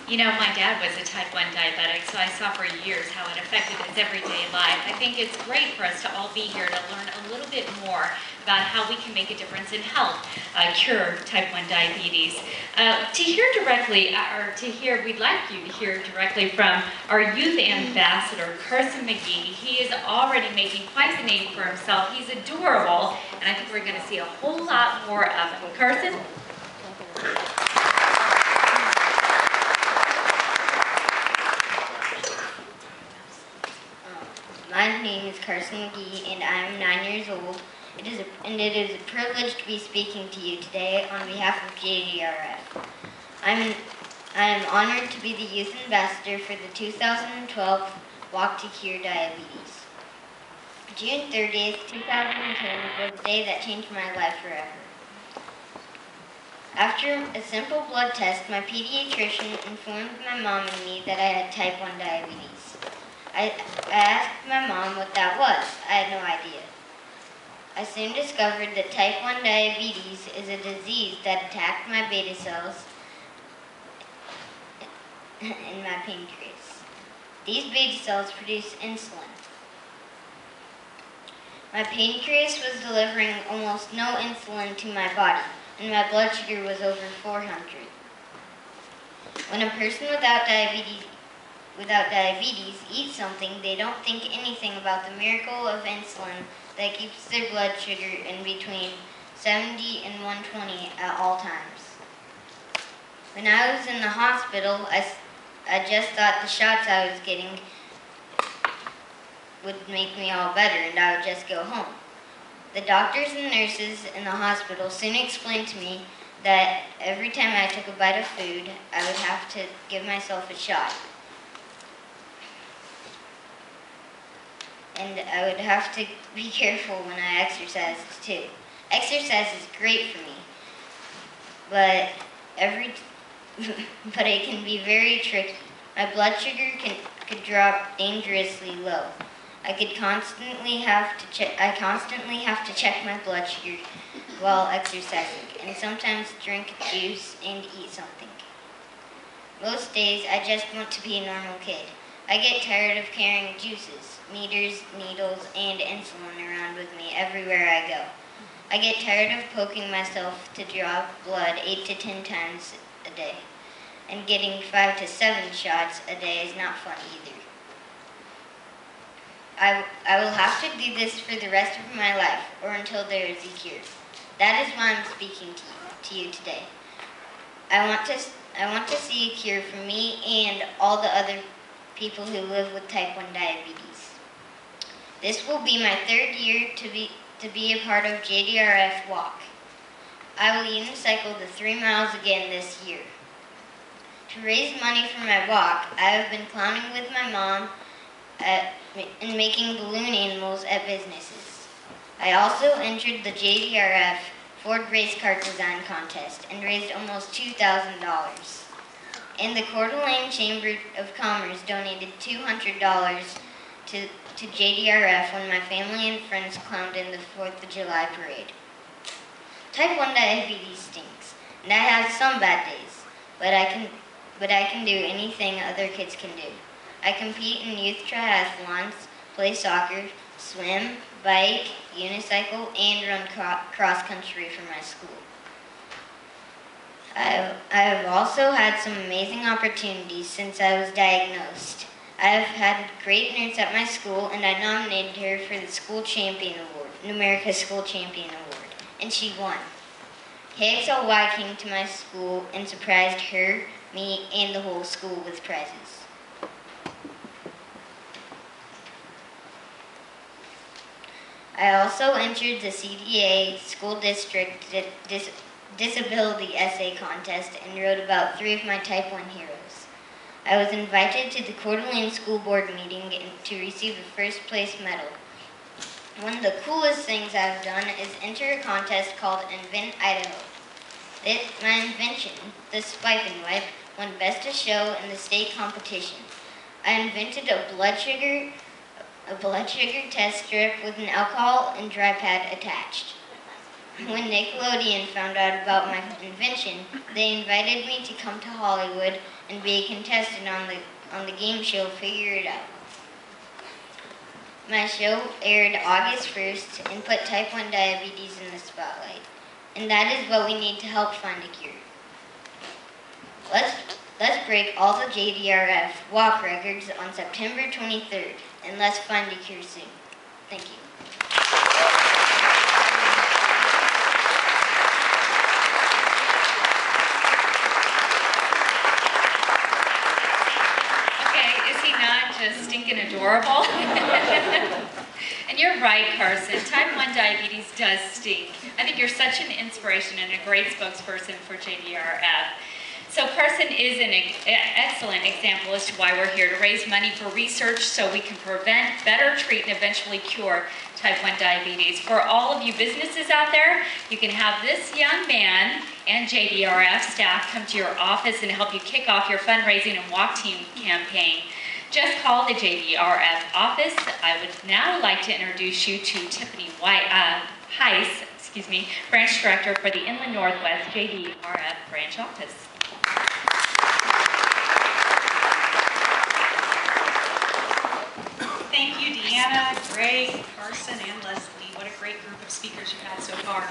You know, my dad was a type 1 diabetic, so I saw for years how it affected his everyday life. I think it's great for us to all be here to learn a little bit more about how we can make a difference in health, cure type 1 diabetes. To hear directly, we'd like you to hear directly from our youth ambassador, Carson Magee. He is already making quite the name for himself. He's adorable, and I think we're going to see a whole lot more of him. Carson? My name is Carson Magee, and I am 9 years old. It is a privilege to be speaking to you today on behalf of JDRF. I am honored to be the youth ambassador for the 2012 Walk to Cure Diabetes. June 30th, 2010 was the day that changed my life forever. After a simple blood test, my pediatrician informed my mom and me that I had type 1 diabetes. I asked my mom what that was. I had no idea. I soon discovered that type 1 diabetes is a disease that attacked my beta cells in my pancreas. These beta cells produce insulin. My pancreas was delivering almost no insulin to my body, and my blood sugar was over 400. When a person without diabetes eats something, they don't think anything about the miracle of insulin that keeps their blood sugar in between 70 and 120 at all times. When I was in the hospital, I just thought the shots I was getting would make me all better and I would just go home. The doctors and nurses in the hospital soon explained to me that every time I took a bite of food, I would have to give myself a shot. And I would have to be careful when I exercised too. Exercise is great for me, but it can be very tricky. My blood sugar could drop dangerously low. I constantly have to check my blood sugar while exercising, and sometimes drink juice and eat something. Most days, I just want to be a normal kid. I get tired of carrying juices, meters, needles, and insulin around with me everywhere I go. I get tired of poking myself to draw blood 8 to 10 times a day, and getting 5 to 7 shots a day is not fun either. I will have to do this for the rest of my life, or until there is a cure. That is why I'm speaking to you today. I want to see a cure for me and all the other people who live with type 1 diabetes. This will be my 3rd year to be a part of JDRF Walk. I will even cycle the 3 miles again this year. To raise money for my walk, I have been clowning with my mom and making balloon animals at businesses. I also entered the JDRF Ford Race Car Design Contest and raised almost $2,000. And the Coeur d'Alene Chamber of Commerce donated $200 to JDRF when my family and friends clowned in the 4th of July parade. Type 1 diabetes stinks, and I have some bad days, but I can do anything other kids can do. I compete in youth triathlons, play soccer, swim, bike, unicycle, and run cross country for my school. I have also had some amazing opportunities since I was diagnosed. I have had a great nurse at my school, and I nominated her for the School Champion Award, Numerica's School Champion Award, and she won. KXLY came to my school and surprised her, me, and the whole school with prizes. I also entered the CDA School District Disability Essay Contest and wrote about 3 of my Type 1 heroes. I was invited to the Coeur d'Alene School Board meeting to receive a first place medal. One of the coolest things I've done is enter a contest called Invent Idaho. My invention, the Spiping Wipe, won Best of Show in the state competition. I invented a blood sugar test strip with an alcohol and dry pad attached. When Nickelodeon found out about my invention, they invited me to come to Hollywood and be a contestant on the game show Figure It Out. My show aired August 1st and put type 1 diabetes in the spotlight. And that is what we need to help find a cure. Let's break all the JDRF walk records on September 23rd, and let's find a cure soon. Thank you. Okay, is he not just stinking adorable? And you're right, Carson. Type 1 diabetes does stink. I think you're such an inspiration and a great spokesperson for JDRF. So Carson is an excellent example as to why we're here, to raise money for research so we can prevent, better treat, and eventually cure type 1 diabetes. For all of you businesses out there, you can have this young man and JDRF staff come to your office and help you kick off your fundraising and walk team campaign. Just call the JDRF office. I would now like to introduce you to Tiffany Heiss, Branch Director for the Inland Northwest JDRF Branch Office. Thank you, Deanna, Greg, Carson, and Leslie. What a great group of speakers you've had so far.